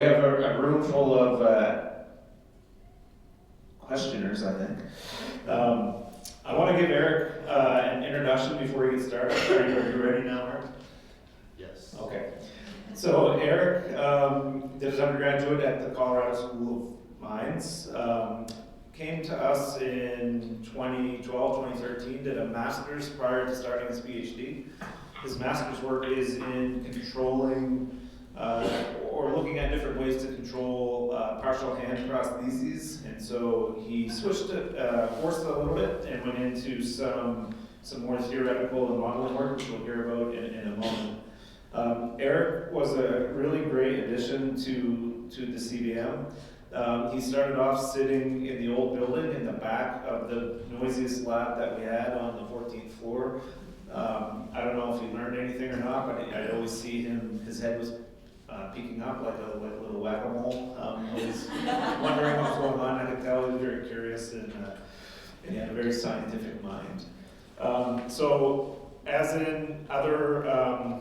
We have a room full of questioners, I think. I want to give Eric an introduction before he gets started. Are you ready now, Eric? Yes. Okay. So Eric did his undergraduate at the Colorado School of Mines. Came to us in 2012, 2013, did a master's prior to starting his PhD. His master's work is in controlling or looking at different ways to control partial hand prostheses, and so he switched it, forced it a little bit, and went into some more theoretical and modeling work, which we'll hear about in a moment. Eric was a really great addition to the CBM. He started off sitting in the old building in the back of the noisiest lab that we had on the 14th floor. I don't know if he learned anything or not, but I'd always see him, his head was peeking up like a little whack-a-mole. Always wondering what was going on. I could tell he was very curious and he had a very scientific mind. So as in other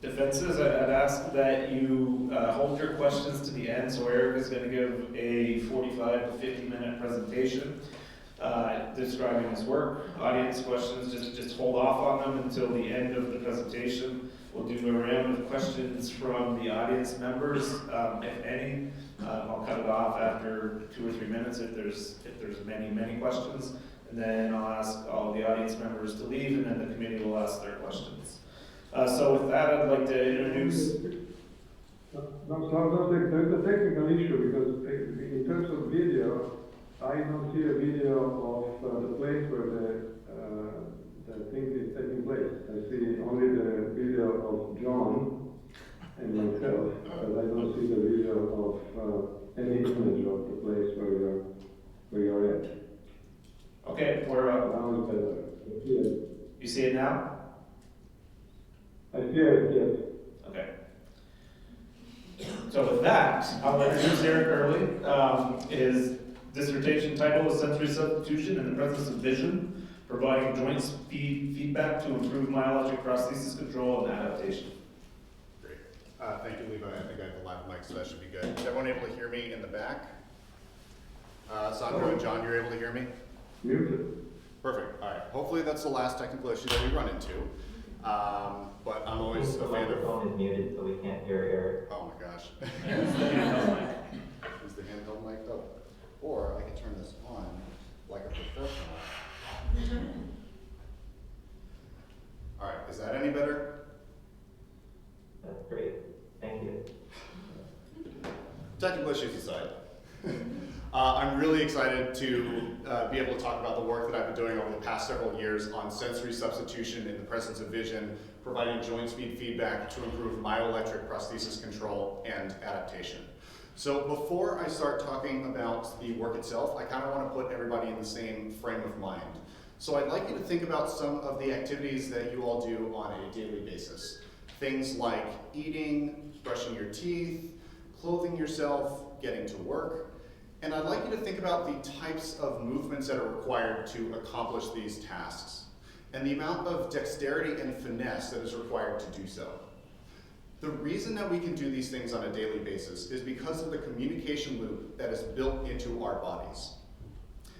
defenses, I'd ask that you hold your questions to the end. So Eric is going to give a 45 to 50 minute presentation describing his work. Audience questions, just hold off on them until the end of the presentation. We'll do a round of questions from the audience members, if any. I'll cut it off after 2 or 3 minutes if there's many questions. And then I'll ask all the audience members to leave, and then the committee will ask their questions. So with that, I'd like to introduce... No, there's a technical issue because in terms of video, I don't see a video of the place where the thing is taking place. I see only the video of John and myself, but I don't see the video of any image of the place where you're at. Okay, we're up. Now it's better. You see it now? I see it, yes. Okay. So with that, I'll introduce Eric Earley. His dissertation title is Sensory Substitution in the Presence of Vision, providing joint speed feedback to improve myoelectric prosthesis control and adaptation. Great. Thank you, Levi. I think I have a live mic, so that should be good. Is everyone able to hear me in the back? Sandro and John, you're able to hear me? Muted. Perfect. All right. Hopefully that's the last technical issue that we run into. But I'm always a fan of... The microphone is muted, so we can't hear Eric. Oh my gosh. Is the handheld mic. Is the handheld mic up? Or I can turn this on like a professional. All right. Is that any better? That's great. Thank you. Technical issues aside, I'm really excited to be able to talk about the work that I've been doing over the past several years on sensory substitution in the presence of vision, providing joint speed feedback to improve myoelectric prosthesis control and adaptation. So before I start talking about the work itself, I kind of want to put everybody in the same frame of mind. So I'd like you to think about some of the activities that you all do on a daily basis. Things like eating, brushing your teeth, clothing yourself, getting to work. And I'd like you to think about the types of movements that are required to accomplish these tasks, and the amount of dexterity and finesse that is required to do so. The reason that we can do these things on a daily basis is because of the communication loop that is built into our bodies.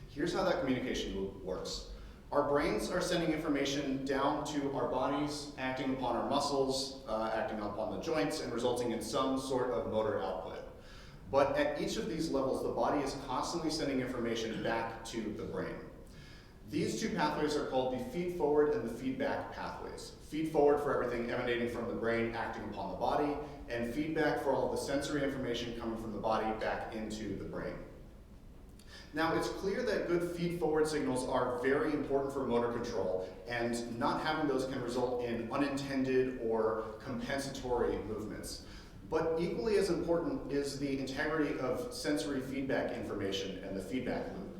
Here's how that communication loop works. Our brains are sending information down to our bodies, acting upon our muscles, acting upon the joints, and resulting in some sort of motor output. But at each of these levels, the body is constantly sending information back to the brain. These two pathways are called the feed-forward and the feedback pathways. Feed-forward for everything emanating from the brain acting upon the body, and feedback for all of the sensory information coming from the body back into the brain. Now, it's clear that good feed-forward signals are very important for motor control, and not having those can result in unintended or compensatory movements. But equally as important is the integrity of sensory feedback information and the feedback loop.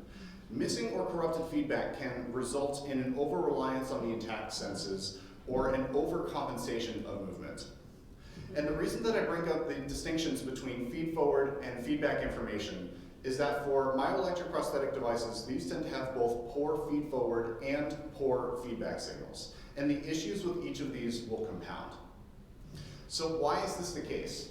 Missing or corrupted feedback can result in an over-reliance on the intact senses or an overcompensation of movement. And the reason that I bring up the distinctions between feed-forward and feedback information is that for myoelectric prosthetic devices, these tend to have both poor feed-forward and poor feedback signals. And the issues with each of these will compound. So why is this the case?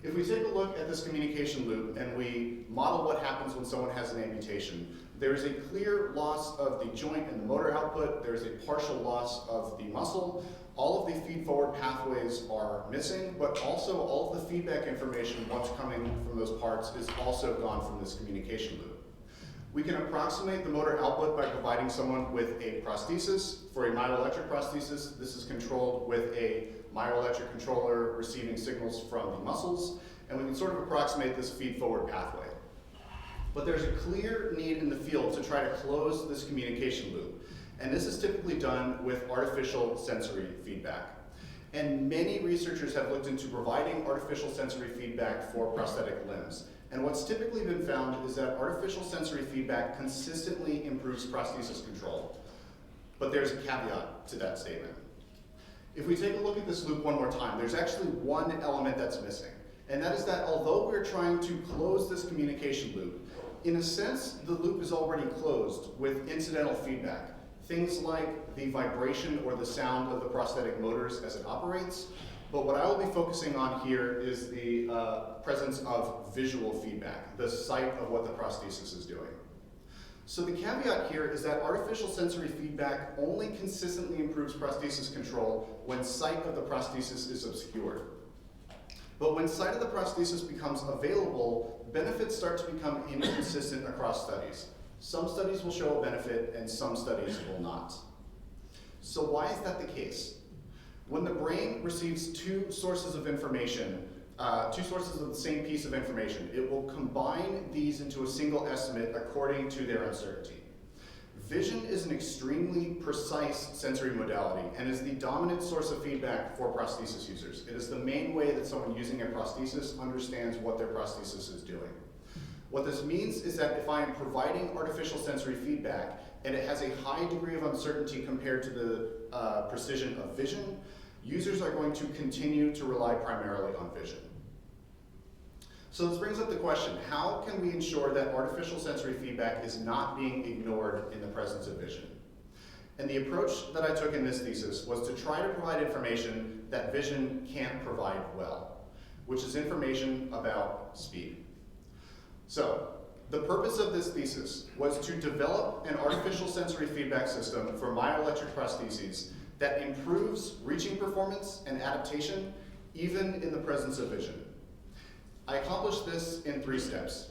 If we take a look at this communication loop and we model what happens when someone has an amputation, there's a clear loss of the joint and the motor output, there's a partial loss of the muscle, all of the feed-forward pathways are missing, but also all of the feedback information once coming from those parts is also gone from this communication loop. We can approximate the motor output by providing someone with a prosthesis. For a myoelectric prosthesis, this is controlled with a myoelectric controller receiving signals from the muscles, and we can sort of approximate this feed-forward pathway. But there's a clear need in the field to try to close this communication loop, and this is typically done with artificial sensory feedback. And many researchers have looked into providing artificial sensory feedback for prosthetic limbs. And what's typically been found is that artificial sensory feedback consistently improves prosthesis control. But there's a caveat to that statement. If we take a look at this loop one more time, there's actually one element that's missing. And that is that although we're trying to close this communication loop, in a sense, the loop is already closed with incidental feedback. Things like the vibration or the sound of the prosthetic motors as it operates. But what I will be focusing on here is the presence of visual feedback, the sight of what the prosthesis is doing. So the caveat here is that artificial sensory feedback only consistently improves prosthesis control when sight of the prosthesis is obscured. But when sight of the prosthesis becomes available, benefits start to become inconsistent across studies. Some studies will show a benefit and some studies will not. So why is that the case? When the brain receives two sources of information, two sources of the same piece of information, it will combine these into a single estimate according to their uncertainty. Vision is an extremely precise sensory modality and is the dominant source of feedback for prosthesis users. It is the main way that someone using a prosthesis understands what their prosthesis is doing. What this means is that if I am providing artificial sensory feedback and it has a high degree of uncertainty compared to the precision of vision, users are going to continue to rely primarily on vision. So this brings up the question, how can we ensure that artificial sensory feedback is not being ignored in the presence of vision? And the approach that I took in this thesis was to try to provide information that vision can't provide well, which is information about speed. So, the purpose of this thesis was to develop an artificial sensory feedback system for myoelectric prostheses that improves reaching performance and adaptation even in the presence of vision. I accomplished this in 3 steps.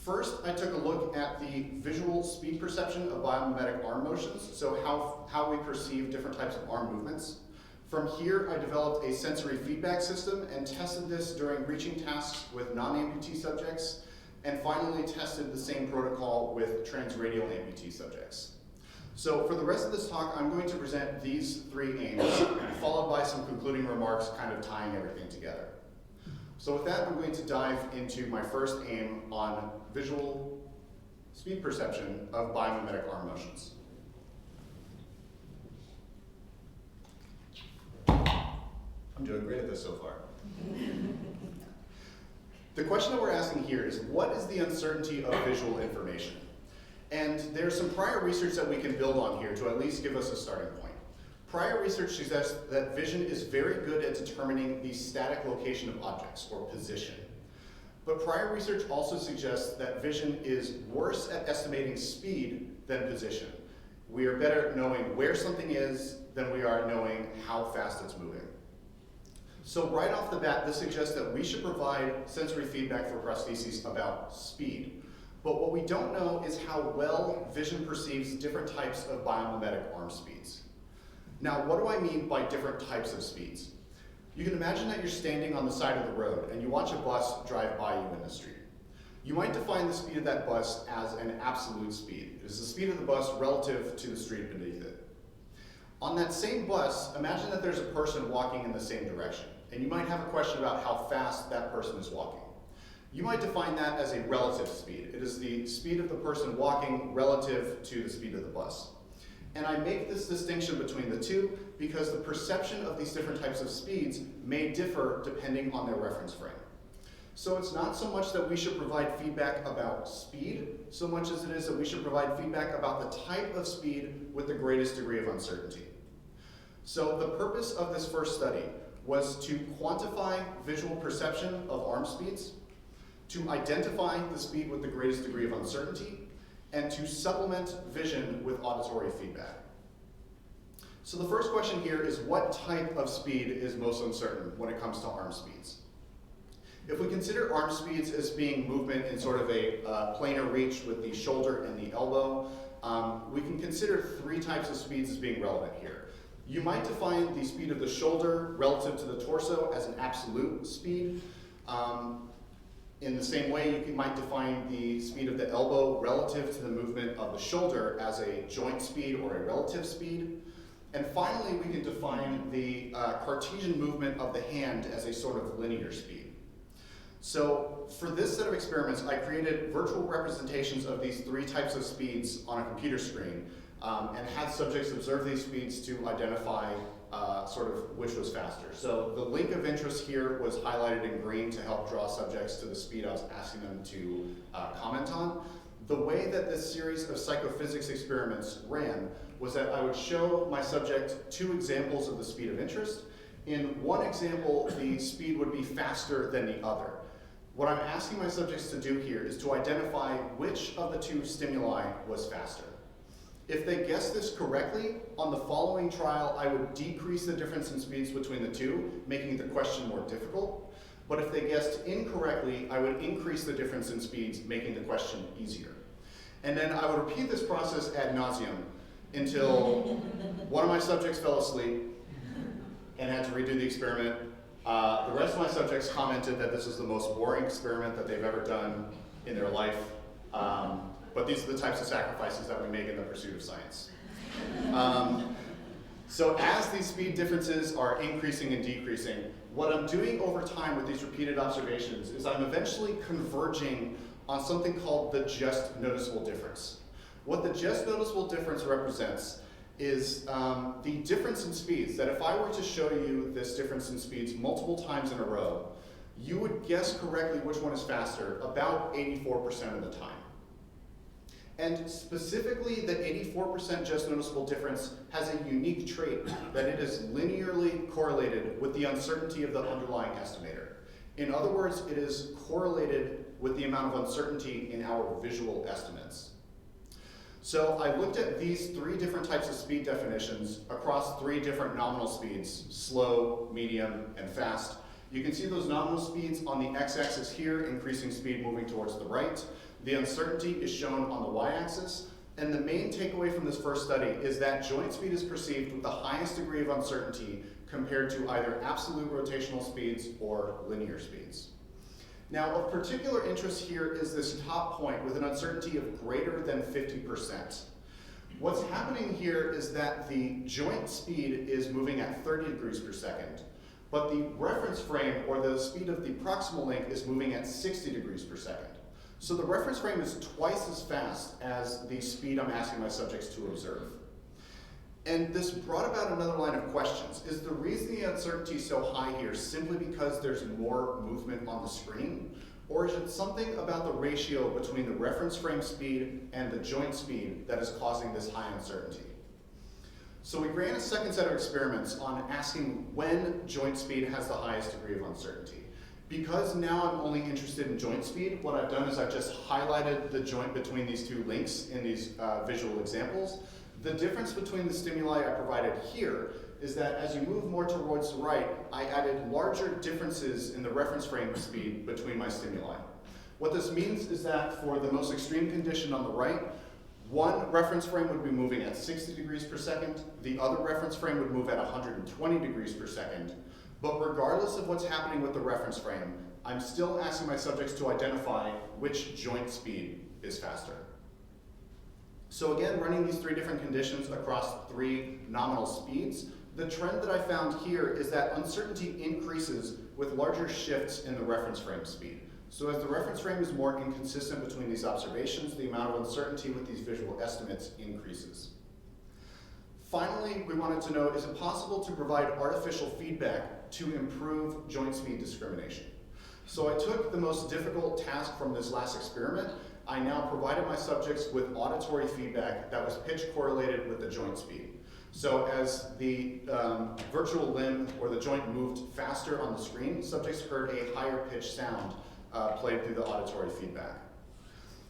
First, I took a look at the visual speed perception of biomimetic arm motions, so how we perceive different types of arm movements. From here, I developed a sensory feedback system and tested this during reaching tasks with non-amputee subjects, and finally tested the same protocol with transradial amputee subjects. So for the rest of this talk, I'm going to present these 3 aims, followed by some concluding remarks kind of tying everything together. So with that, I'm going to dive into my first aim on visual speed perception of biomimetic arm motions. I'm doing great at this so far. The question that we're asking here is, what is the uncertainty of visual information? And there's some prior research that we can build on here to at least give us a starting point. Prior research suggests that vision is very good at determining the static location of objects, or position. But prior research also suggests that vision is worse at estimating speed than position. We are better at knowing where something is than we are at knowing how fast it's moving. So right off the bat, this suggests that we should provide sensory feedback for prostheses about speed. But what we don't know is how well vision perceives different types of biomimetic arm speeds. Now, what do I mean by different types of speeds? You can imagine that you're standing on the side of the road and you watch a bus drive by you in the street. You might define the speed of that bus as an absolute speed. It is the speed of the bus relative to the street beneath it. On that same bus, imagine that there's a person walking in the same direction, and you might have a question about how fast that person is walking. You might define that as a relative speed. It is the speed of the person walking relative to the speed of the bus. And I make this distinction between the two because the perception of these different types of speeds may differ depending on their reference frame. So it's not so much that we should provide feedback about speed, so much as it is that we should provide feedback about the type of speed with the greatest degree of uncertainty. So the purpose of this first study was to quantify visual perception of arm speeds, to identify the speed with the greatest degree of uncertainty, and to supplement vision with auditory feedback. So the first question here is, what type of speed is most uncertain when it comes to arm speeds? If we consider arm speeds as being movement in sort of a planar reach with the shoulder and the elbow, we can consider three types of speeds as being relevant here. You might define the speed of the shoulder relative to the torso as an absolute speed. In the same way, you might define the speed of the elbow relative to the movement of the shoulder as a joint speed or a relative speed. And finally, we can define the Cartesian movement of the hand as a sort of linear speed. So for this set of experiments, I created virtual representations of these three types of speeds on a computer screen and had subjects observe these speeds to identify sort of which was faster. So the link of interest here was highlighted in green to help draw subjects to the speed I was asking them to comment on. The way that this series of psychophysics experiments ran was that I would show my subject two examples of the speed of interest. In one example, the speed would be faster than the other. What I'm asking my subjects to do here is to identify which of the two stimuli was faster. If they guess this correctly, on the following trial, I would decrease the difference in speeds between the two, making the question more difficult. But if they guessed incorrectly, I would increase the difference in speeds, making the question easier. And then I would repeat this process ad nauseum until one of my subjects fell asleep and had to redo the experiment. The rest of my subjects commented that this was the most boring experiment that they've ever done in their life. But these are the types of sacrifices that we make in the pursuit of science. So as these speed differences are increasing and decreasing, what I'm doing over time with these repeated observations is I'm eventually converging on something called the just noticeable difference. What the just noticeable difference represents is the difference in speeds, that if I were to show you this difference in speeds multiple times in a row, you would guess correctly which one is faster about 84% of the time. And specifically, the 84% just noticeable difference has a unique trait that it is linearly correlated with the uncertainty of the underlying estimator. In other words, it is correlated with the amount of uncertainty in our visual estimates. So I looked at these three different types of speed definitions across three different nominal speeds: slow, medium, and fast. You can see those nominal speeds on the x-axis here, increasing speed moving towards the right. The uncertainty is shown on the y-axis. And the main takeaway from this first study is that joint speed is perceived with the highest degree of uncertainty compared to either absolute rotational speeds or linear speeds. Now, of particular interest here is this top point with an uncertainty of greater than 50%. What's happening here is that the joint speed is moving at 30 degrees per second, but the reference frame, or the speed of the proximal link, is moving at 60 degrees per second. So the reference frame is twice as fast as the speed I'm asking my subjects to observe. And this brought about another line of questions. Is the reason the uncertainty is so high here simply because there's more movement on the screen? Or is it something about the ratio between the reference frame speed and the joint speed that is causing this high uncertainty? So we ran a second set of experiments on asking when joint speed has the highest degree of uncertainty. Because now I'm only interested in joint speed, what I've done is I've just highlighted the joint between these two links in these visual examples. The difference between the stimuli I provided here is that as you move more towards the right, I added larger differences in the reference frame speed between my stimuli. What this means is that for the most extreme condition on the right, one reference frame would be moving at 60 degrees per second, the other reference frame would move at 120 degrees per second, but regardless of what's happening with the reference frame, I'm still asking my subjects to identify which joint speed is faster. So again, running these three different conditions across three nominal speeds, the trend that I found here is that uncertainty increases with larger shifts in the reference frame speed. So as the reference frame is more inconsistent between these observations, the amount of uncertainty with these visual estimates increases. Finally, we wanted to know, is it possible to provide artificial feedback to improve joint speed discrimination? So I took the most difficult task from this last experiment. I now provided my subjects with auditory feedback that was pitch correlated with the joint speed. So as the virtual limb or the joint moved faster on the screen, subjects heard a higher pitched sound played through the auditory feedback.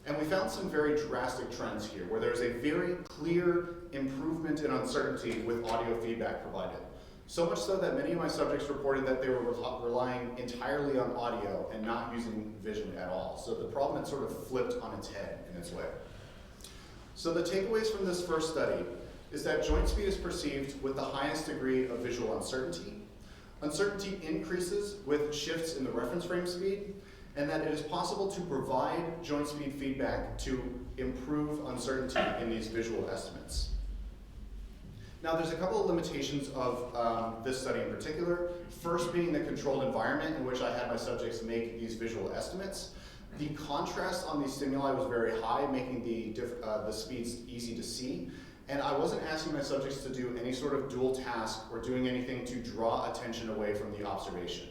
And we found some very drastic trends here, where there's a very clear improvement in uncertainty with audio feedback provided. So much so that many of my subjects reported that they were relying entirely on audio and not using vision at all. So the problem had sort of flipped on its head in its way. So the takeaways from this first study is that joint speed is perceived with the highest degree of visual uncertainty. Uncertainty increases with shifts in the reference frame speed, and that it is possible to provide joint speed feedback to improve uncertainty in these visual estimates. Now, there's a couple of limitations of this study in particular. First being the controlled environment in which I had my subjects make these visual estimates. The contrast on these stimuli was very high, making the speeds easy to see. And I wasn't asking my subjects to do any sort of dual task or doing anything to draw attention away from the observation.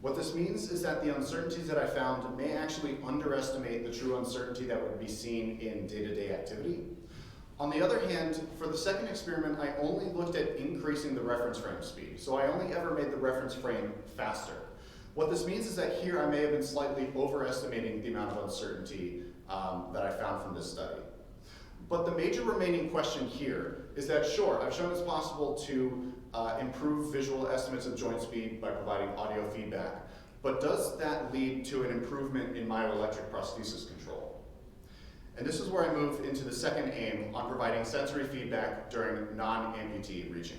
What this means is that the uncertainties that I found may actually underestimate the true uncertainty that would be seen in day-to-day activity. On the other hand, for the second experiment, I only looked at increasing the reference frame speed. So I only ever made the reference frame faster. What this means is that here I may have been slightly overestimating the amount of uncertainty that I found from this study. But the major remaining question here is that, sure, I've shown it's possible to improve visual estimates of joint speed by providing audio feedback, but does that lead to an improvement in myoelectric prosthesis control? And this is where I move into the second aim on providing sensory feedback during non-amputee reaching.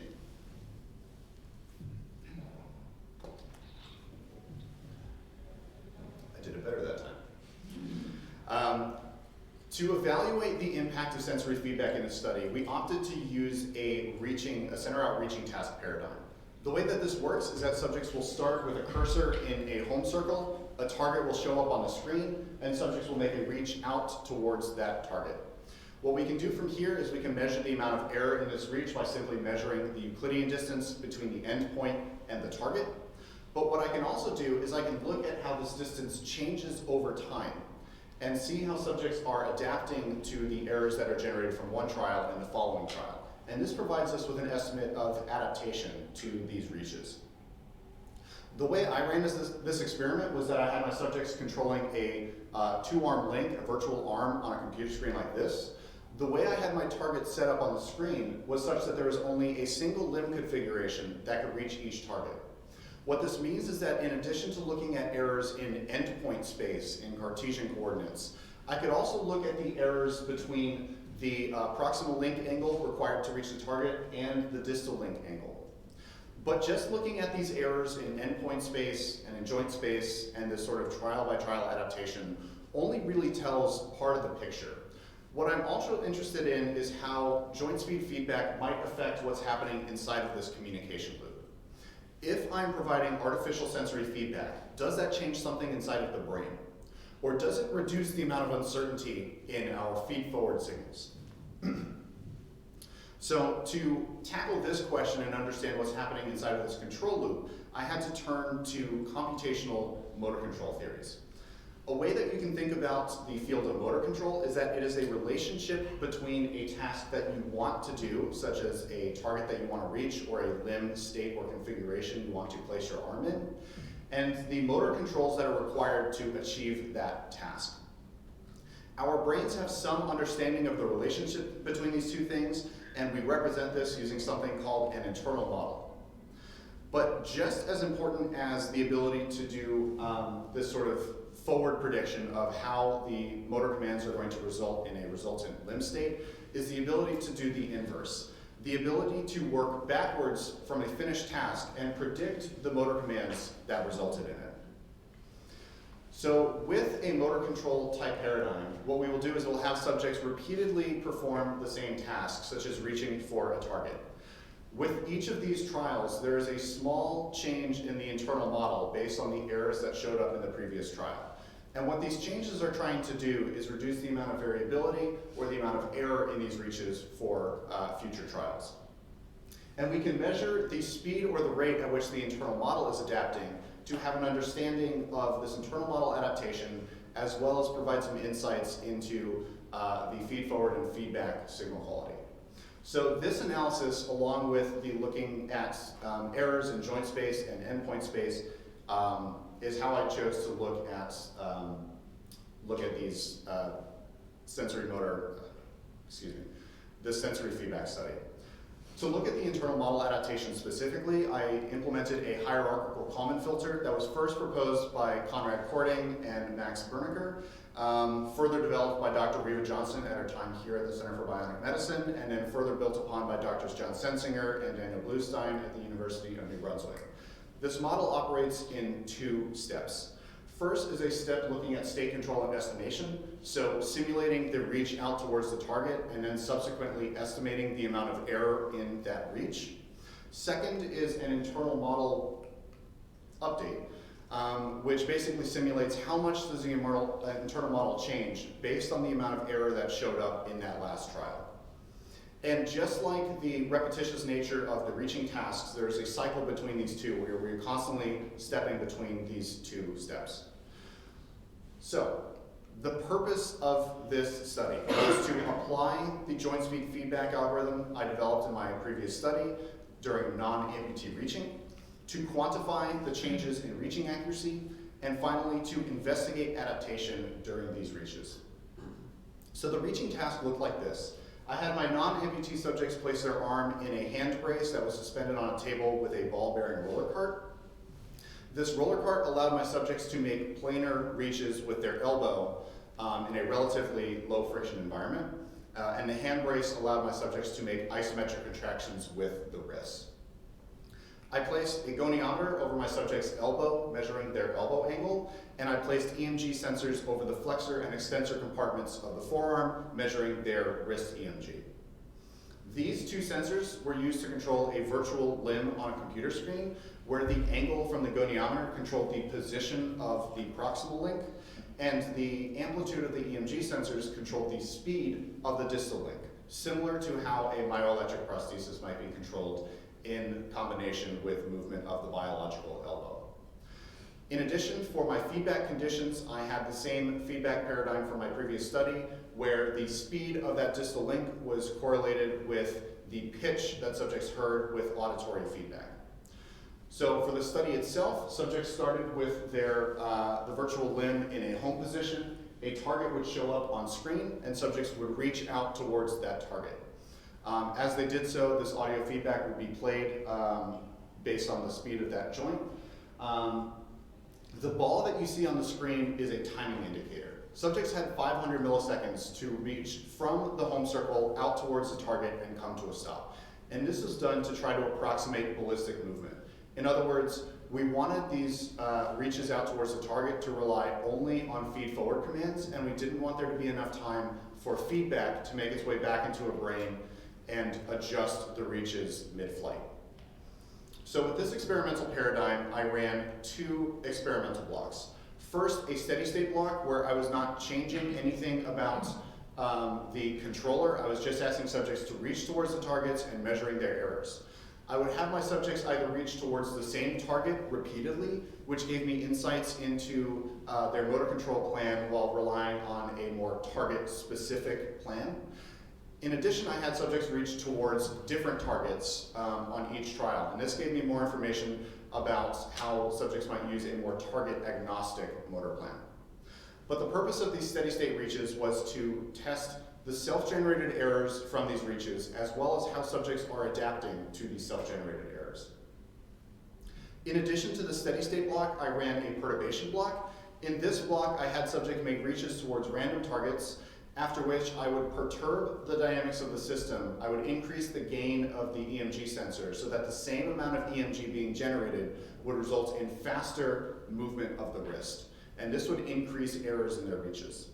I did it better that time. To evaluate the impact of sensory feedback in this study, we opted to use a center-out reaching task paradigm. The way that this works is that subjects will start with a cursor in a home circle, a target will show up on the screen, and subjects will make a reach out towards that target. What we can do from here is we can measure the amount of error in this reach by simply measuring the Euclidean distance between the endpoint and the target. But what I can also do is I can look at how this distance changes over time and see how subjects are adapting to the errors that are generated from one trial and the following trial. And this provides us with an estimate of adaptation to these reaches. The way I ran this experiment was that I had my subjects controlling a two-arm link, a virtual arm on a computer screen like this. The way I had my target set up on the screen was such that there was only a single limb configuration that could reach each target. What this means is that in addition to looking at errors in endpoint space in Cartesian coordinates, I could also look at the errors between the proximal link angle required to reach the target and the distal link angle. But just looking at these errors in endpoint space and in joint space and this sort of trial-by-trial adaptation only really tells part of the picture. What I'm also interested in is how joint speed feedback might affect what's happening inside of this communication loop. If I'm providing artificial sensory feedback, does that change something inside of the brain? Or does it reduce the amount of uncertainty in our feed-forward signals? So to tackle this question and understand what's happening inside of this control loop, I had to turn to computational motor control theories. A way that you can think about the field of motor control is that it is a relationship between a task that you want to do, such as a target that you want to reach or a limb state or configuration you want to place your arm in, and the motor controls that are required to achieve that task. Our brains have some understanding of the relationship between these two things, and we represent this using something called an internal model. But just as important as the ability to do this sort of forward prediction of how the motor commands are going to result in a resultant limb state is the ability to do the inverse. The ability to work backwards from a finished task and predict the motor commands that resulted in it. So with a motor control type paradigm, what we will do is we'll have subjects repeatedly perform the same task, such as reaching for a target. With each of these trials, there is a small change in the internal model based on the errors that showed up in the previous trial. And what these changes are trying to do is reduce the amount of variability or the amount of error in these reaches for future trials. And we can measure the speed or the rate at which the internal model is adapting to have an understanding of this internal model adaptation, as well as provide some insights into the feed-forward and feedback signal quality. So this analysis, along with the looking at errors in joint space and endpoint space, is how I chose to look at these sensory motor, this sensory feedback study. To look at the internal model adaptation specifically, I implemented a hierarchical Kalman filter that was first proposed by Conrad Korting and Max Bernecker, further developed by Dr. Reva Johnson at her time here at the Center for Bionic Medicine, and then further built upon by Drs. John Sensinger and Daniel Bluestein at the University of New Brunswick. This model operates in 2 steps. First is a step looking at state control and estimation, so simulating the reach out towards the target and then subsequently estimating the amount of error in that reach. Second is an internal model update, which basically simulates how much does the internal model change based on the amount of error that showed up in that last trial. And just like the repetitious nature of the reaching tasks, there's a cycle between these two where we're constantly stepping between these 2 steps. So, the purpose of this study is to apply the joint speed feedback algorithm I developed in my previous study during non-amputee reaching, to quantify the changes in reaching accuracy, and finally to investigate adaptation during these reaches. So the reaching task looked like this. I had my non-amputee subjects place their arm in a hand brace that was suspended on a table with a ball-bearing roller cart. This roller cart allowed my subjects to make planar reaches with their elbow in a relatively low friction environment, and the hand brace allowed my subjects to make isometric contractions with the wrist. I placed a goniometer over my subject's elbow, measuring their elbow angle, and I placed EMG sensors over the flexor and extensor compartments of the forearm, measuring their wrist EMG. These 2 sensors were used to control a virtual limb on a computer screen, where the angle from the goniometer controlled the position of the proximal link, and the amplitude of the EMG sensors controlled the speed of the distal link, similar to how a myoelectric prosthesis might be controlled in combination with movement of the biological elbow. In addition, for my feedback conditions, I had the same feedback paradigm from my previous study, where the speed of that distal link was correlated with the pitch that subjects heard with auditory feedback. So for the study itself, subjects started with their the virtual limb in a home position. A target would show up on screen, and subjects would reach out towards that target. As they did so, this audio feedback would be played based on the speed of that joint. The ball that you see on the screen is a timing indicator. Subjects had 500 milliseconds to reach from the home circle out towards the target and come to a stop. And this is done to try to approximate ballistic movement. In other words, we wanted these reaches out towards the target to rely only on feed-forward commands, and we didn't want there to be enough time for feedback to make its way back into a brain and adjust the reaches mid-flight. So with this experimental paradigm, I ran 2 experimental blocks. First, a steady state block where I was not changing anything about the controller. I was just asking subjects to reach towards the targets and measuring their errors. I would have my subjects either reach towards the same target repeatedly, which gave me insights into their motor control plan while relying on a more target-specific plan. In addition, I had subjects reach towards different targets on each trial, and this gave me more information about how subjects might use a more target-agnostic motor plan. But the purpose of these steady-state reaches was to test the self-generated errors from these reaches, as well as how subjects are adapting to these self-generated errors. In addition to the steady-state block, I ran a perturbation block. In this block, I had subjects make reaches towards random targets, after which I would perturb the dynamics of the system. I would increase the gain of the EMG sensor so that the same amount of EMG being generated would result in faster movement of the wrist. And this would increase errors in their reaches.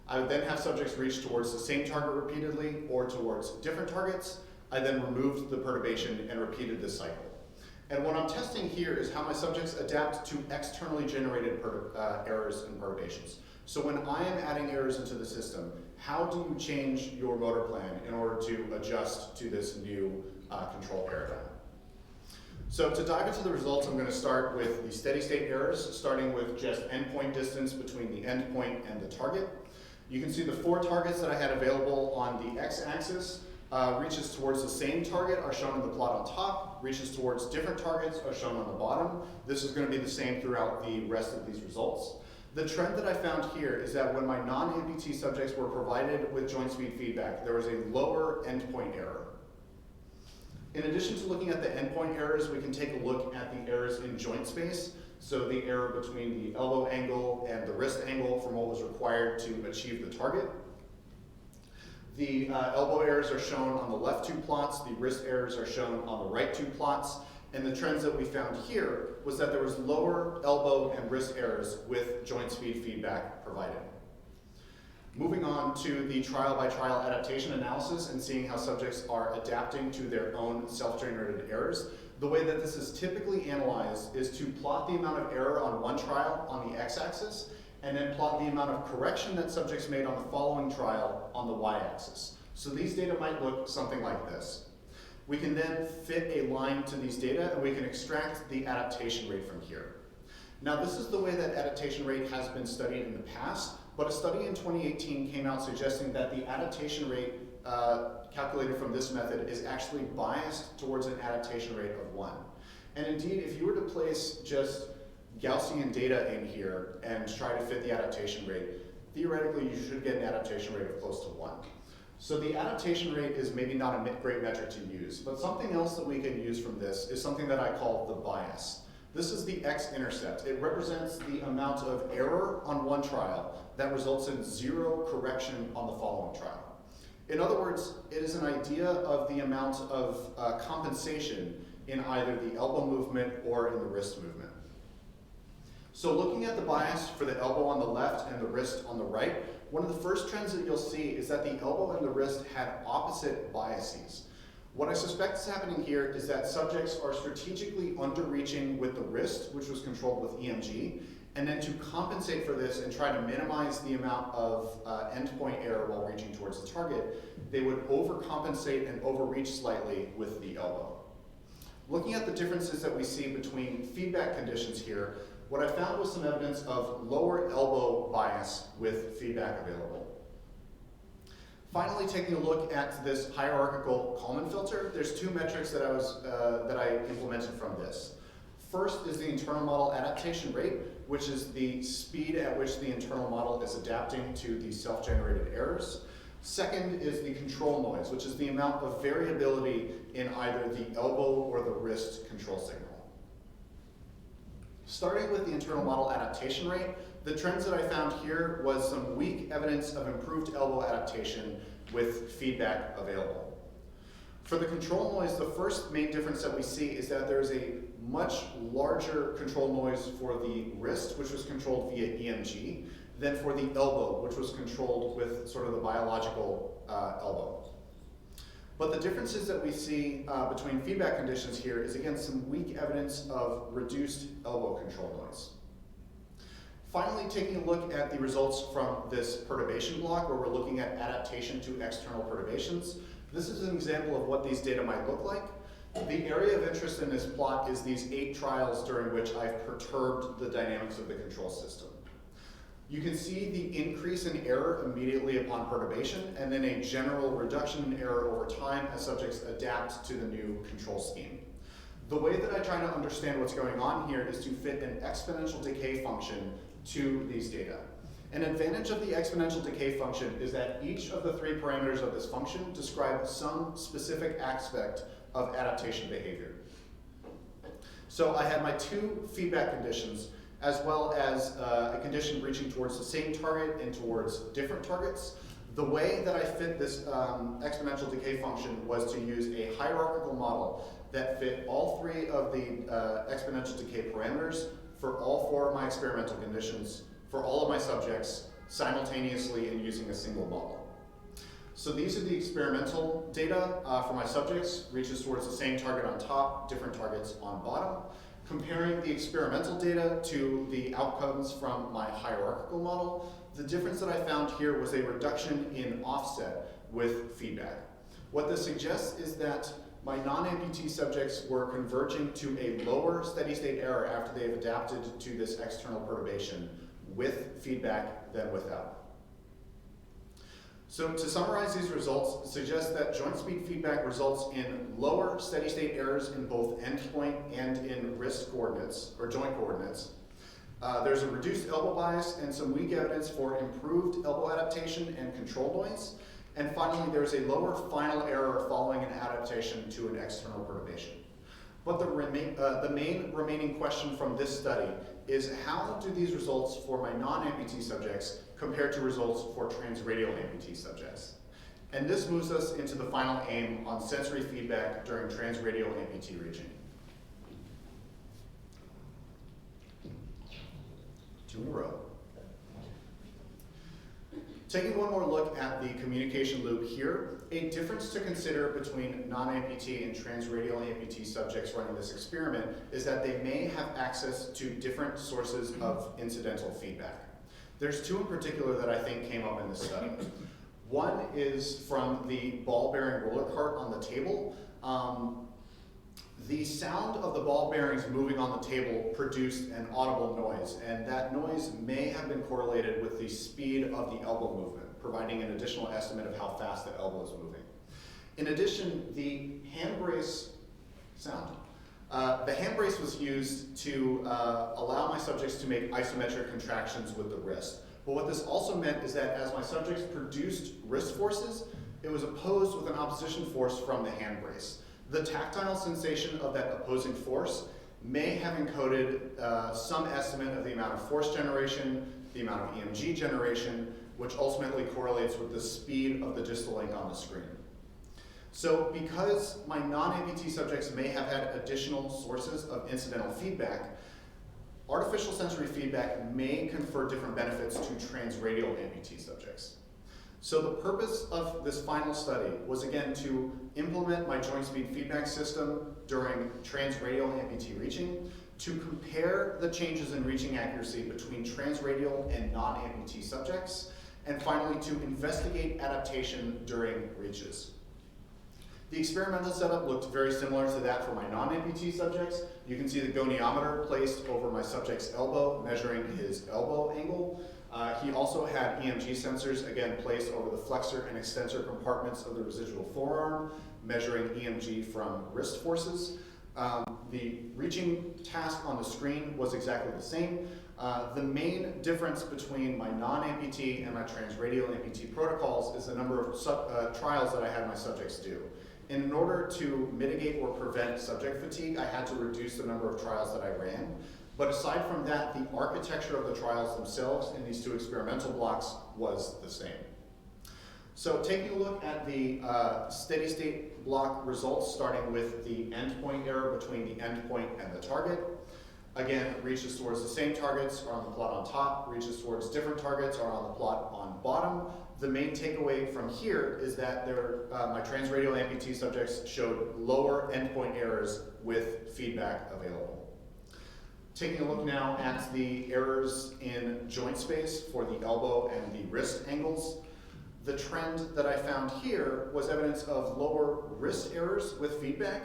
I would then have subjects reach towards the same target repeatedly or towards different targets. I then removed the perturbation and repeated this cycle. And what I'm testing here is how my subjects adapt to externally generated errors and perturbations. So when I am adding errors into the system, how do you change your motor plan in order to adjust to this new control paradigm? So to dive into the results, I'm going to start with the steady state errors, starting with just endpoint distance between the endpoint and the target. You can see the 4 targets that I had available on the x-axis reaches towards the same target are shown in the plot on top, reaches towards different targets are shown on the bottom. This is going to be the same throughout the rest of these results. The trend that I found here is that when my non-amputee subjects were provided with joint speed feedback, there was a lower endpoint error. In addition to looking at the endpoint errors, we can take a look at the errors in joint space. So the error between the elbow angle and the wrist angle from what was required to achieve the target. The elbow errors are shown on the left two plots, the wrist errors are shown on the right two plots, and the trends that we found here was that there was lower elbow and wrist errors with joint speed feedback provided. Moving on to the trial-by-trial adaptation analysis and seeing how subjects are adapting to their own self-generated errors. The way that this is typically analyzed is to plot the amount of error on one trial on the x-axis, and then plot the amount of correction that subjects made on the following trial on the y-axis. So these data might look something like this. We can then fit a line to these data, and we can extract the adaptation rate from here. Now, this is the way that adaptation rate has been studied in the past, but a study in 2018 came out suggesting that the adaptation rate calculated from this method is actually biased towards an adaptation rate of 1. And indeed, if you were to place just Gaussian data in here and try to fit the adaptation rate, theoretically you should get an adaptation rate of close to 1. So the adaptation rate is maybe not a great metric to use, but something else that we can use from this is something that I call the bias. This is the x-intercept. It represents the amount of error on one trial that results in 0 correction on the following trial. In other words, it is an idea of the amount of compensation in either the elbow movement or in the wrist movement. So looking at the bias for the elbow on the left and the wrist on the right, one of the first trends that you'll see is that the elbow and the wrist had opposite biases. What I suspect is happening here is that subjects are strategically underreaching with the wrist, which was controlled with EMG, and then to compensate for this and try to minimize the amount of endpoint error while reaching towards the target, they would overcompensate and overreach slightly with the elbow. Looking at the differences that we see between feedback conditions here, what I found was some evidence of lower elbow bias with feedback available. Finally, taking a look at this hierarchical Kalman filter, there's 2 metrics that I implemented from this. First is the internal model adaptation rate, which is the speed at which the internal model is adapting to the self-generated errors. Second is the control noise, which is the amount of variability in either the elbow or the wrist control signal. Starting with the internal model adaptation rate, the trends that I found here was some weak evidence of improved elbow adaptation with feedback available. For the control noise, the first main difference that we see is that there's a much larger control noise for the wrist, which was controlled via EMG, than for the elbow, which was controlled with sort of the biological elbow. But the differences that we see between feedback conditions here is, again, some weak evidence of reduced elbow control noise. Finally, taking a look at the results from this perturbation block, where we're looking at adaptation to external perturbations. This is an example of what these data might look like. The area of interest in this plot is these 8 trials during which I've perturbed the dynamics of the control system. You can see the increase in error immediately upon perturbation, and then a general reduction in error over time as subjects adapt to the new control scheme. The way that I try to understand what's going on here is to fit an exponential decay function to these data. An advantage of the exponential decay function is that each of the 3 parameters of this function describe some specific aspect of adaptation behavior. So I had my 2 feedback conditions, as well as a condition reaching towards the same target and towards different targets. The way that I fit this exponential decay function was to use a hierarchical model that fit all 3 of the exponential decay parameters for all 4 of my experimental conditions, for all of my subjects, simultaneously and using a single model. So these are the experimental data for my subjects, reaches towards the same target on top, different targets on bottom. Comparing the experimental data to the outcomes from my hierarchical model, the difference that I found here was a reduction in offset with feedback. What this suggests is that my non-amputee subjects were converging to a lower steady state error after they've adapted to this external perturbation with feedback than without. So to summarize these results, suggests that joint speed feedback results in lower steady state errors in both endpoint and in wrist coordinates, or joint coordinates. There's a reduced elbow bias and some weak evidence for improved elbow adaptation and control noise. And finally, there's a lower final error following an adaptation to an external perturbation. But the main remaining question from this study is, how do these results for my non-amputee subjects compare to results for transradial amputee subjects? And this moves us into the final aim on sensory feedback during transradial amputee reaching. 2 in a row. Taking one more look at the communication loop here, a difference to consider between non-amputee and transradial amputee subjects running this experiment is that they may have access to different sources of incidental feedback. There's 2 in particular that I think came up in this study. One is from the ball-bearing roller cart on the table. The sound of the ball bearings moving on the table produced an audible noise, and that noise may have been correlated with the speed of the elbow movement, providing an additional estimate of how fast the elbow is moving. In addition, the hand brace was used to allow my subjects to make isometric contractions with the wrist. But what this also meant is that as my subjects produced wrist forces, it was opposed with an opposition force from the hand brace. The tactile sensation of that opposing force may have encoded some estimate of the amount of force generation, the amount of EMG generation, which ultimately correlates with the speed of the distal link on the screen. So because my non-amputee subjects may have had additional sources of incidental feedback, artificial sensory feedback may confer different benefits to transradial amputee subjects. So the purpose of this final study was, again, to implement my joint speed feedback system during transradial amputee reaching, to compare the changes in reaching accuracy between transradial and non-amputee subjects, and finally to investigate adaptation during reaches. The experimental setup looked very similar to that for my non-amputee subjects. You can see the goniometer placed over my subject's elbow, measuring his elbow angle. He also had EMG sensors, again, placed over the flexor and extensor compartments of the residual forearm, measuring EMG from wrist forces. The reaching task on the screen was exactly the same. The main difference between my non-amputee and my transradial amputee protocols is the number of trials that I had my subjects do. And in order to mitigate or prevent subject fatigue, I had to reduce the number of trials that I ran. But aside from that, the architecture of the trials themselves in these 2 experimental blocks was the same. So taking a look at the steady state block results, starting with the endpoint error between the endpoint and the target. Again, reaches towards the same targets are on the plot on top, reaches towards different targets are on the plot on bottom. The main takeaway from here is that my transradial amputee subjects showed lower endpoint errors with feedback available. Taking a look now at the errors in joint space for the elbow and the wrist angles. The trend that I found here was evidence of lower wrist errors with feedback,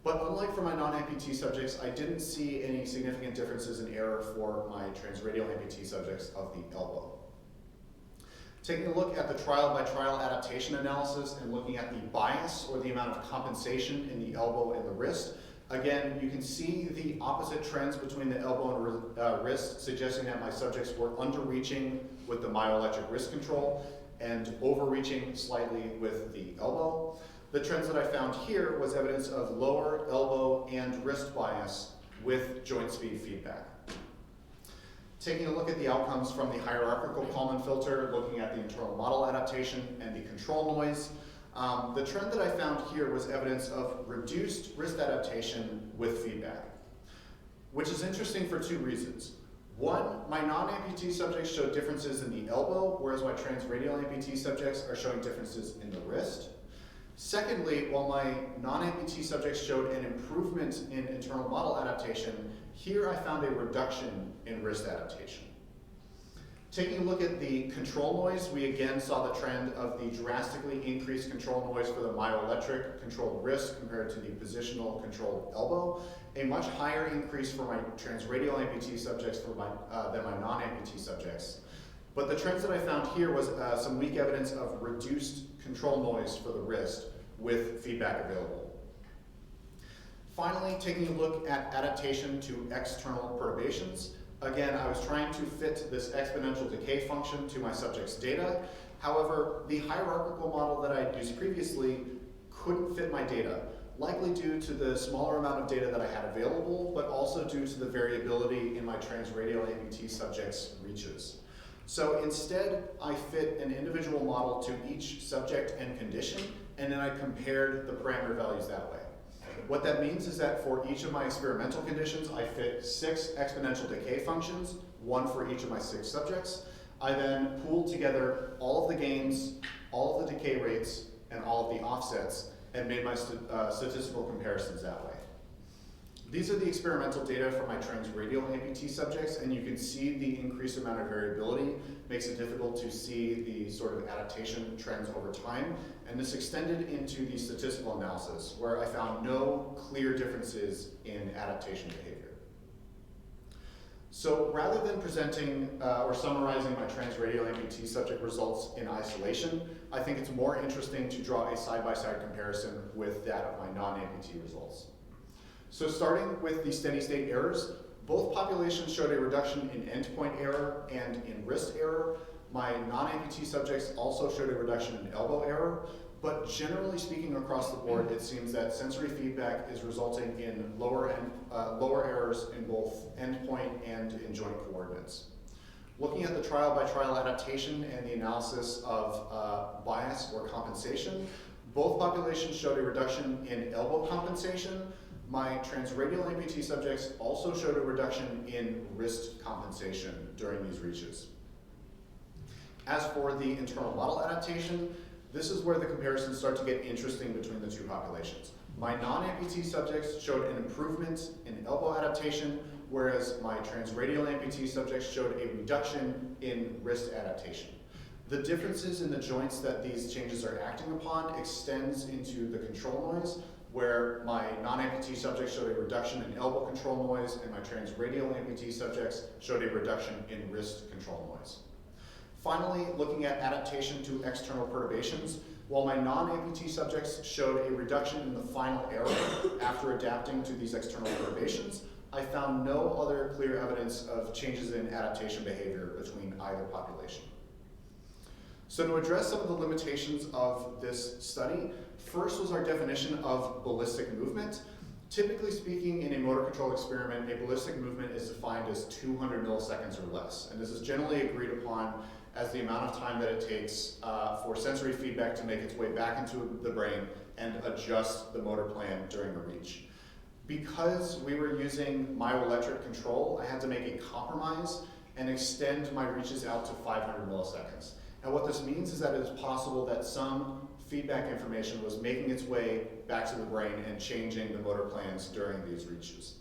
but unlike for my non-amputee subjects, I didn't see any significant differences in error for my transradial amputee subjects of the elbow. Taking a look at the trial-by-trial adaptation analysis and looking at the bias or the amount of compensation in the elbow and the wrist, again, you can see the opposite trends between the elbow and wrist, suggesting that my subjects were underreaching with the myoelectric wrist control and overreaching slightly with the elbow. The trends that I found here was evidence of lower elbow and wrist bias with joint speed feedback. Taking a look at the outcomes from the hierarchical Kalman filter, looking at the internal model adaptation and the control noise, the trend that I found here was evidence of reduced wrist adaptation with feedback, which is interesting for 2 reasons. One, my non-amputee subjects showed differences in the elbow, whereas my transradial amputee subjects are showing differences in the wrist. Secondly, while my non-amputee subjects showed an improvement in internal model adaptation, here I found a reduction in wrist adaptation. Taking a look at the control noise, we again saw the trend of the drastically increased control noise for the myoelectric controlled wrist compared to the positional controlled elbow, a much higher increase for my transradial amputee subjects than my non-amputee subjects. But the trends that I found here was some weak evidence of reduced control noise for the wrist with feedback available. Finally, taking a look at adaptation to external perturbations. Again, I was trying to fit this exponential decay function to my subject's data. However, the hierarchical model that I had used previously couldn't fit my data, likely due to the smaller amount of data that I had available, but also due to the variability in my transradial amputee subjects' reaches. So instead, I fit an individual model to each subject and condition, and then I compared the parameter values that way. What that means is that for each of my experimental conditions, I fit 6 exponential decay functions, 1 for each of my 6 subjects. I then pooled together all of the gains, all of the decay rates, and all of the offsets, and made my statistical comparisons that way. These are the experimental data for my transradial amputee subjects, and you can see the increased amount of variability makes it difficult to see the sort of adaptation trends over time. And this extended into the statistical analysis, where I found no clear differences in adaptation behavior. So rather than presenting or summarizing my transradial amputee subject results in isolation, I think it's more interesting to draw a side-by-side comparison with that of my non-amputee results. So starting with the steady state errors, both populations showed a reduction in endpoint error and in wrist error. My non-amputee subjects also showed a reduction in elbow error, but generally speaking across the board, it seems that sensory feedback is resulting in lower errors in both endpoint and in joint coordinates. Looking at the trial-by-trial adaptation and the analysis of bias or compensation, both populations showed a reduction in elbow compensation. My transradial amputee subjects also showed a reduction in wrist compensation during these reaches. As for the internal model adaptation, this is where the comparisons start to get interesting between the two populations. My non-amputee subjects showed an improvement in elbow adaptation, whereas my transradial amputee subjects showed a reduction in wrist adaptation. The differences in the joints that these changes are acting upon extends into the control noise, where my non-amputee subjects showed a reduction in elbow control noise, and my transradial amputee subjects showed a reduction in wrist control noise. Finally, looking at adaptation to external perturbations, while my non-amputee subjects showed a reduction in the final error after adapting to these external perturbations, I found no other clear evidence of changes in adaptation behavior between either population. So to address some of the limitations of this study, first was our definition of ballistic movement. Typically speaking, in a motor control experiment, a ballistic movement is defined as 200 milliseconds or less. And this is generally agreed upon as the amount of time that it takes for sensory feedback to make its way back into the brain and adjust the motor plan during a reach. Because we were using myoelectric control, I had to make a compromise and extend my reaches out to 500 milliseconds. And what this means is that it is possible that some feedback information was making its way back to the brain and changing the motor plans during these reaches.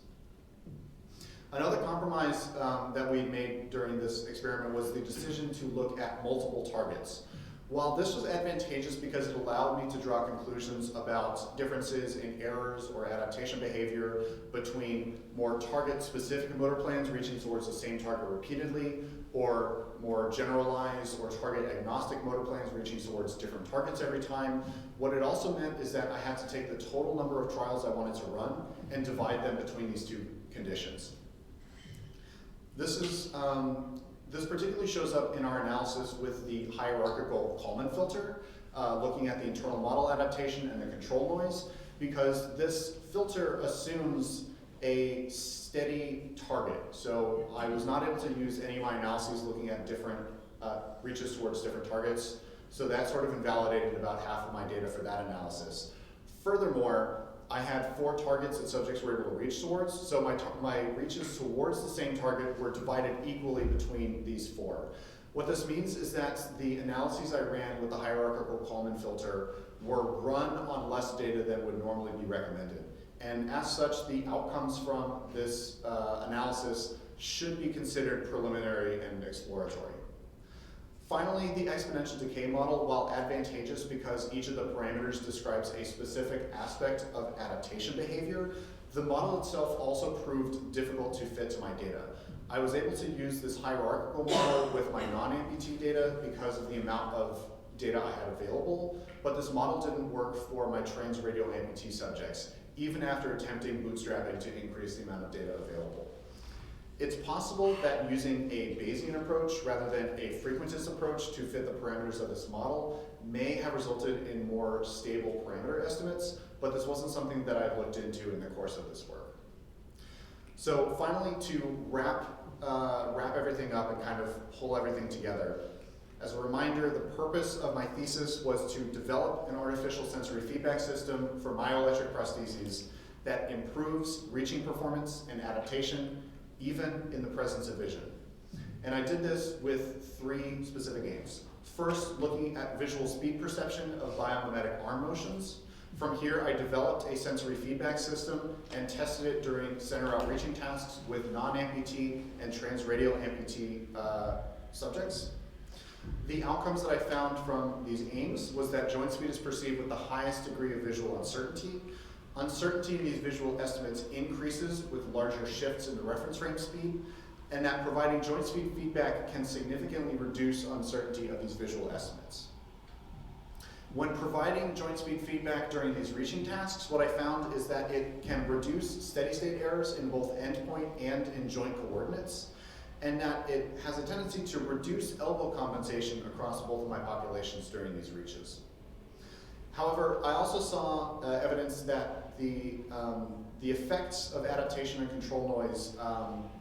Another compromise that we made during this experiment was the decision to look at multiple targets. While this was advantageous because it allowed me to draw conclusions about differences in errors or adaptation behavior between more target-specific motor plans reaching towards the same target repeatedly, or more generalized or target-agnostic motor plans reaching towards different targets every time, what it also meant is that I had to take the total number of trials I wanted to run and divide them between these two conditions. This particularly shows up in our analysis with the hierarchical Kalman filter, looking at the internal model adaptation and the control noise, because this filter assumes a steady target. So I was not able to use any of my analyses looking at different reaches towards different targets, so that sort of invalidated about half of my data for that analysis. Furthermore, I had 4 targets that subjects were able to reach towards, so my reaches towards the same target were divided equally between these 4. What this means is that the analyses I ran with the hierarchical Kalman filter were run on less data than would normally be recommended. And as such, the outcomes from this analysis should be considered preliminary and exploratory. Finally, the exponential decay model, while advantageous because each of the parameters describes a specific aspect of adaptation behavior, the model itself also proved difficult to fit to my data. I was able to use this hierarchical model with my non-amputee data because of the amount of data I had available, but this model didn't work for my transradial amputee subjects, even after attempting bootstrapping to increase the amount of data available. It's possible that using a Bayesian approach rather than a frequentist approach to fit the parameters of this model may have resulted in more stable parameter estimates, but this wasn't something that I've looked into in the course of this work. So finally, to wrap everything up and kind of pull everything together, as a reminder, the purpose of my thesis was to develop an artificial sensory feedback system for myoelectric prostheses that improves reaching performance and adaptation, even in the presence of vision. And I did this with 3 specific aims. First, looking at visual speed perception of biomimetic arm motions. From here, I developed a sensory feedback system and tested it during center-out reaching tasks with non-amputee and transradial amputee subjects. The outcomes that I found from these aims was that joint speed is perceived with the highest degree of visual uncertainty. Uncertainty in these visual estimates increases with larger shifts in the reference frame speed, and that providing joint speed feedback can significantly reduce uncertainty of these visual estimates. When providing joint speed feedback during these reaching tasks, what I found is that it can reduce steady state errors in both endpoint and in joint coordinates, and that it has a tendency to reduce elbow compensation across both of my populations during these reaches. However, I also saw evidence that the effects of adaptation and control noise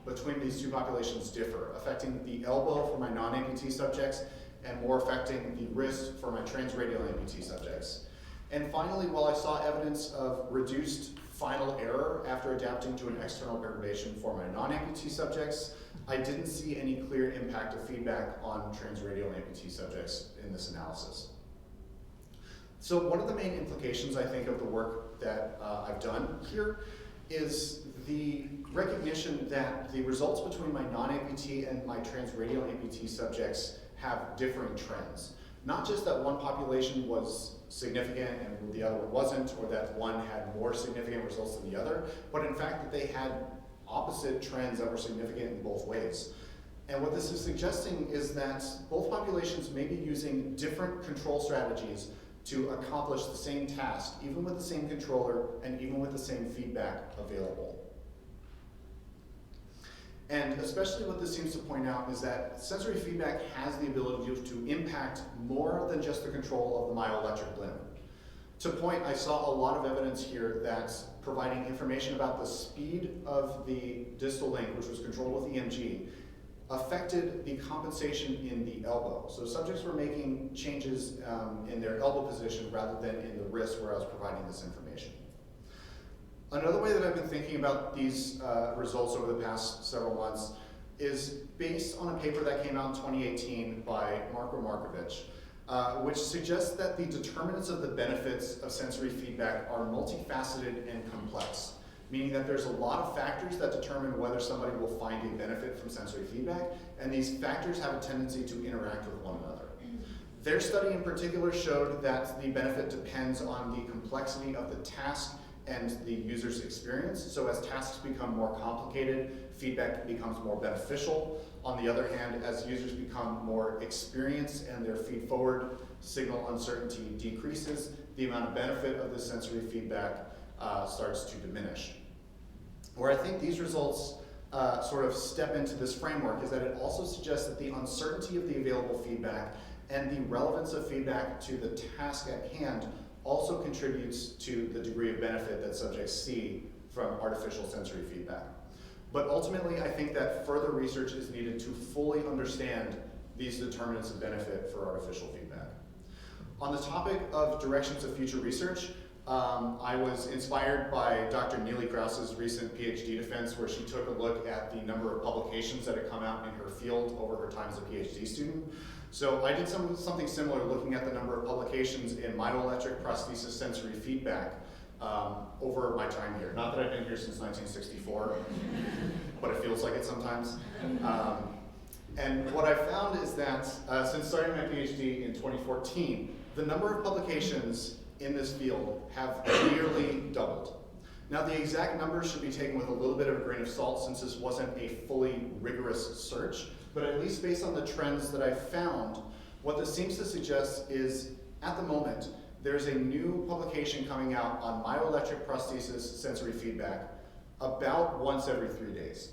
between these 2 populations differ, affecting the elbow for my non-amputee subjects and more affecting the wrist for my transradial amputee subjects. And finally, while I saw evidence of reduced final error after adapting to an external perturbation for my non-amputee subjects, I didn't see any clear impact of feedback on transradial amputee subjects in this analysis. So one of the main implications, I think, of the work that I've done here is the recognition that the results between my non-amputee and my transradial amputee subjects have differing trends. Not just that one population was significant and the other one wasn't, or that one had more significant results than the other, but in fact that they had opposite trends that were significant in both ways. And what this is suggesting is that both populations may be using different control strategies to accomplish the same task, even with the same controller and even with the same feedback available. And especially what this seems to point out is that sensory feedback has the ability to impact more than just the control of the myoelectric limb. To point, I saw a lot of evidence here that providing information about the speed of the distal link, which was controlled with EMG, affected the compensation in the elbow. So subjects were making changes in their elbow position rather than in the wrist where I was providing this information. Another way that I've been thinking about these results over the past several months is based on a paper that came out in 2018 by Marko Markovic, which suggests that the determinants of the benefits of sensory feedback are multifaceted and complex, meaning that there's a lot of factors that determine whether somebody will find a benefit from sensory feedback, and these factors have a tendency to interact with one another. Their study in particular showed that the benefit depends on the complexity of the task and the user's experience. So as tasks become more complicated, feedback becomes more beneficial. On the other hand, as users become more experienced and their feed-forward signal uncertainty decreases, the amount of benefit of this sensory feedback starts to diminish. Where I think these results sort of step into this framework is that it also suggests that the uncertainty of the available feedback and the relevance of feedback to the task at hand also contributes to the degree of benefit that subjects see from artificial sensory feedback. But ultimately, I think that further research is needed to fully understand these determinants of benefit for artificial feedback. On the topic of directions of future research, I was inspired by Dr. Neely Krause's recent PhD defense, where she took a look at the number of publications that had come out in her field over her time as a PhD student. So I did something similar, looking at the number of publications in myoelectric prosthesis sensory feedback over my time here. Not that I've been here since 1964, but it feels like it sometimes. And what I found is that since starting my PhD in 2014, the number of publications in this field have nearly doubled. Now, the exact numbers should be taken with a little bit of a grain of salt since this wasn't a fully rigorous search, but at least based on the trends that I've found, what this seems to suggest is, at the moment, there's a new publication coming out on myoelectric prosthesis sensory feedback about once every 3 days.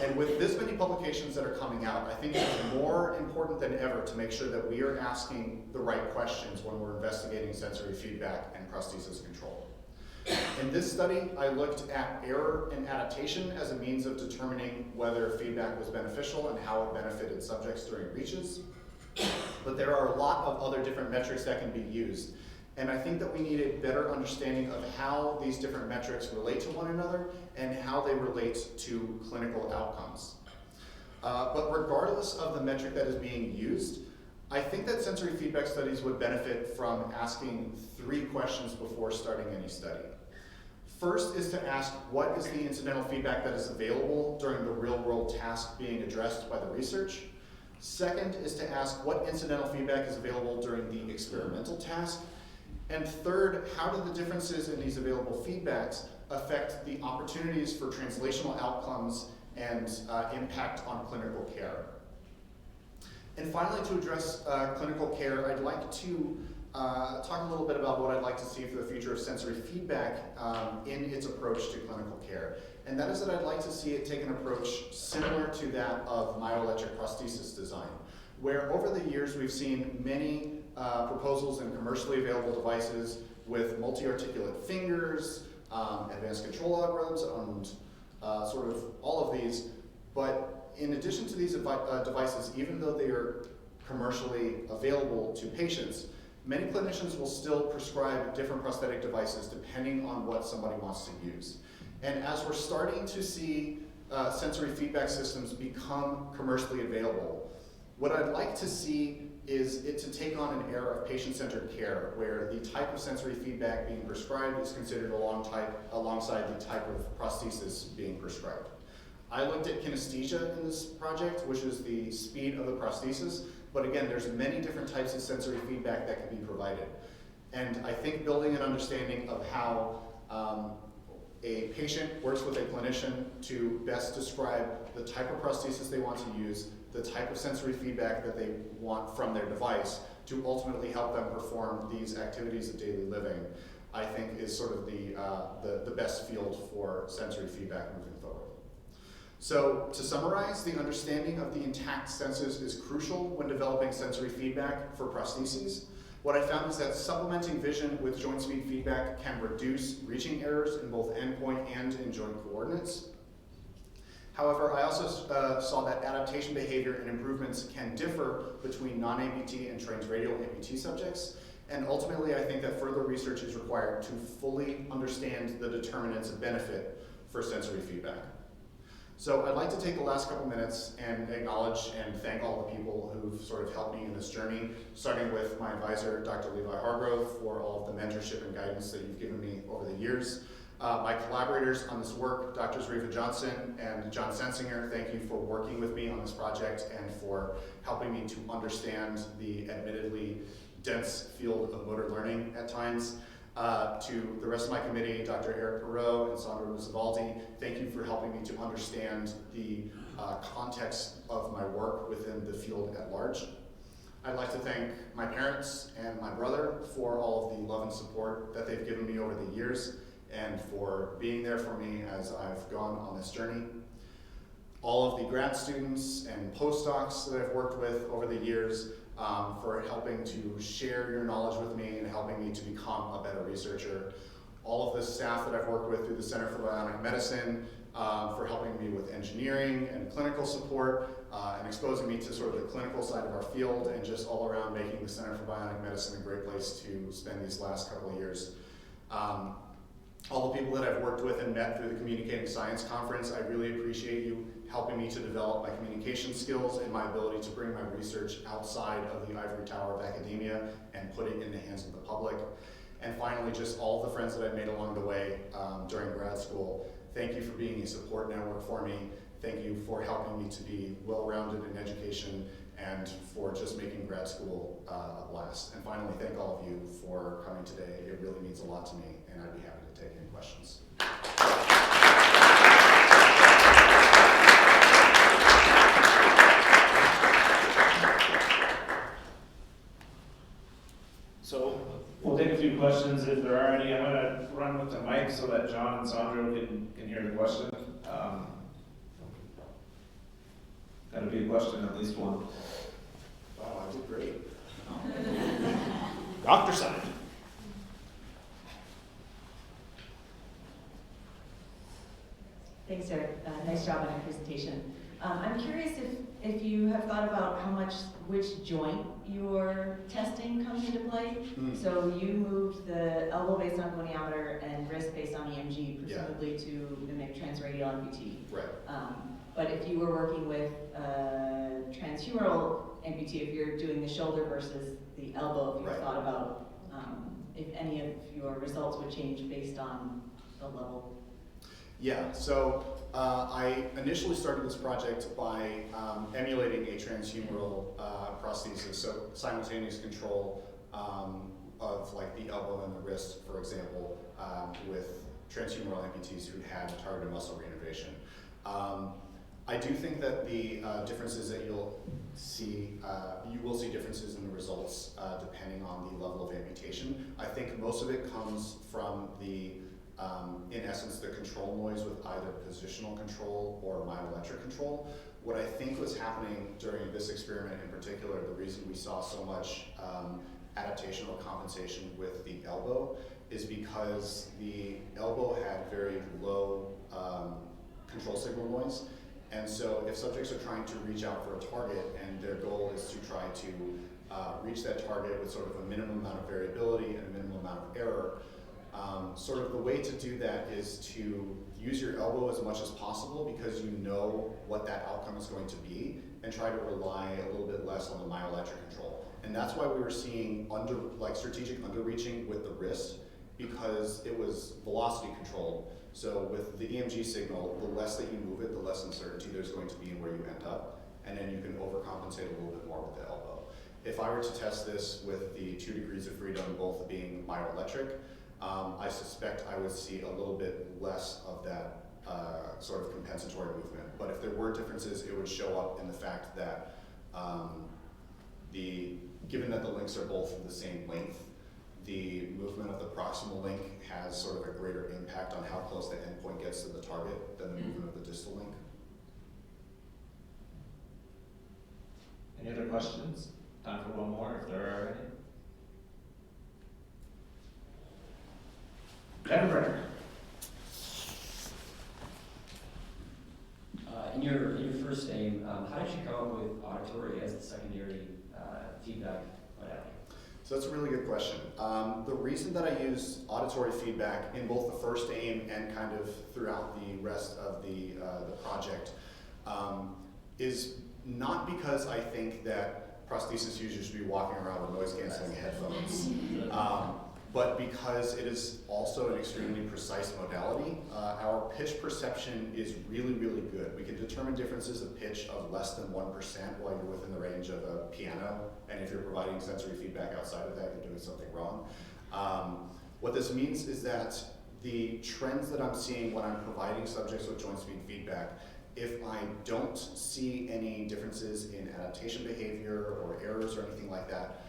And with this many publications that are coming out, I think it's more important than ever to make sure that we are asking the right questions when we're investigating sensory feedback and prosthesis control. In this study, I looked at error and adaptation as a means of determining whether feedback was beneficial and how it benefited subjects during reaches. But there are a lot of other different metrics that can be used. And I think that we need a better understanding of how these different metrics relate to one another and how they relate to clinical outcomes. But regardless of the metric that is being used, I think that sensory feedback studies would benefit from asking 3 questions before starting any study. First is to ask, what is the incidental feedback that is available during the real-world task being addressed by the research? Second is to ask, what incidental feedback is available during the experimental task? And third, how do the differences in these available feedbacks affect the opportunities for translational outcomes and impact on clinical care? And finally, to address clinical care, I'd like to talk a little bit about what I'd like to see for the future of sensory feedback in its approach to clinical care. And that is that I'd like to see it take an approach similar to that of myoelectric prosthesis design, where over the years we've seen many proposals and commercially available devices with multi-articulate fingers, advanced control algorithms, and sort of all of these. But in addition to these devices, even though they are commercially available to patients, many clinicians will still prescribe different prosthetic devices depending on what somebody wants to use. And as we're starting to see sensory feedback systems become commercially available, what I'd like to see is it to take on an era of patient-centered care where the type of sensory feedback being prescribed is considered alongside the type of prosthesis being prescribed. I looked at kinesthesia in this project, which is the speed of the prosthesis, but again, there's many different types of sensory feedback that can be provided. And I think building an understanding of how a patient works with a clinician to best describe the type of prosthesis they want to use, the type of sensory feedback that they want from their device to ultimately help them perform these activities of daily living, I think is sort of the best field for sensory feedback moving forward. So to summarize, the understanding of the intact senses is crucial when developing sensory feedback for prostheses. What I found is that supplementing vision with joint speed feedback can reduce reaching errors in both endpoint and in joint coordinates. However, I also saw that adaptation behavior and improvements can differ between non-amputee and trained radial amputee subjects. And ultimately, I think that further research is required to fully understand the determinants of benefit for sensory feedback. So I'd like to take the last couple minutes and acknowledge and thank all the people who've sort of helped me in this journey, starting with my advisor, Dr. Levi Hargrove, for all of the mentorship and guidance that you've given me over the years. My collaborators on this work, Drs. Riva Johnson and John Sensinger, thank you for working with me on this project and for helping me to understand the admittedly dense field of motor learning at times. To the rest of my committee, Dr. Eric Perot and Sandra Luzavaldi, thank you for helping me to understand the context of my work within the field at large. I'd like to thank my parents and my brother for all of the love and support that they've given me over the years and for being there for me as I've gone on this journey. All of the grad students and postdocs that I've worked with over the years for helping to share your knowledge with me and helping me to become a better researcher. All of the staff that I've worked with through the Center for Bionic Medicine for helping me with engineering and clinical support and exposing me to sort of the clinical side of our field and just all around making the Center for Bionic Medicine a great place to spend these last couple of years. All the people that I've worked with and met through the Communicating Science Conference, I really appreciate you helping me to develop my communication skills and my ability to bring my research outside of the ivory tower of academia and put it in the hands of the public. And finally, just all the friends that I've made along the way during grad school. Thank you for being a support network for me. Thank you for helping me to be well-rounded in education and for just making grad school a blast. And finally, thank all of you for coming today. It really means a lot to me, and I'd be happy to take any questions. So we'll take a few questions if there are any. I'm going to run with the mic so that John and Sandro can hear the question. Got to be a question, at least one. Oh, I did great. Doctor side. Thanks, Eric. Nice job on your presentation. I'm curious if you have thought about which joint your testing comes into play. So you moved the elbow based on goniometer and wrist based on EMG, presumably to mimic transradial amputee. Right. But if you were working with transhumeral amputee, if you're doing the shoulder versus the elbow, if you've thought about if any of your results would change based on the level. Yeah, so I initially started this project by emulating a transhumeral prosthesis, so simultaneous control of like the elbow and the wrist, for example, with transhumeral amputees who had targeted muscle reinnervation. I do think that the differences that you will see differences in the results depending on the level of amputation. I think most of it comes from the in essence, the control noise with either positional control or myoelectric control. What I think was happening during this experiment in particular, the reason we saw so much adaptation or compensation with the elbow is because the elbow had very low control signal noise. And so if subjects are trying to reach out for a target and their goal is to try to reach that target with sort of a minimum amount of variability and a minimum amount of error, sort of the way to do that is to use your elbow as much as possible because you know what that outcome is going to be, and try to rely a little bit less on the myoelectric control. And that's why we were seeing strategic underreaching with the wrist, because it was velocity controlled. So with the EMG signal, the less that you move it, the less uncertainty there's going to be in where you end up, and then you can overcompensate a little bit more with the elbow. If I were to test this with the 2 degrees of freedom, both being myoelectric, I suspect I would see a little bit less of that sort of compensatory movement. But if there were differences, it would show up in the fact that given that the links are both the same length, the movement of the proximal link has sort of a greater impact on how close the endpoint gets to the target than the movement of the distal link. Any other questions? Time for one more if there are any. Jennifer. In your first aim, how did you come up with auditory as the secondary feedback modality? So that's a really good question. The reason that I use auditory feedback in both the first aim and kind of throughout the rest of the project is not because I think that prosthesis users should be walking around with noise-canceling headphones, but because it is also an extremely precise modality. Our pitch perception is really, really good. We can determine differences of pitch of less than 1% while you're within the range of a piano, and if you're providing sensory feedback outside of that, you're doing something wrong. What this means is that the trends that I'm seeing when I'm providing subjects with joint speed feedback, if I don't see any differences in adaptation behavior or errors or anything like that,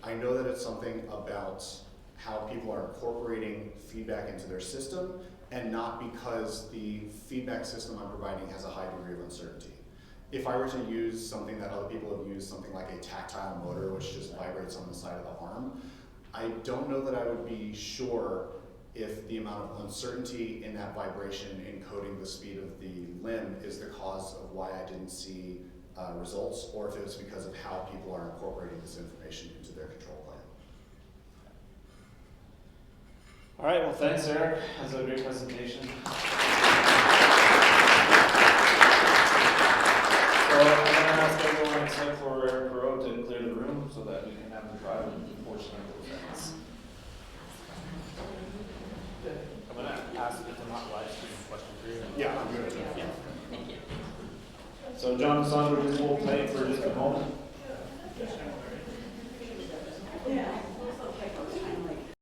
I know that it's something about how people are incorporating feedback into their system, and not because the feedback system I'm providing has a high degree of uncertainty. If I were to use something that other people have used, something like a tactile motor, which just vibrates on the side of the arm, I don't know that I would be sure if the amount of uncertainty in that vibration encoding the speed of the limb is the cause of why I didn't see results, or if it was because of how people are incorporating this information into their control plan. All right, well, thanks, Eric. That was a great presentation. So I'm going to ask everyone except for Eric Perot to clear the room so that we can have the private portion of the events. I'm going to ask if I'm not live streaming a question for you. Yeah, I'm good. Thank you. So John and Sandra, just hold tight for just a moment. Substitution.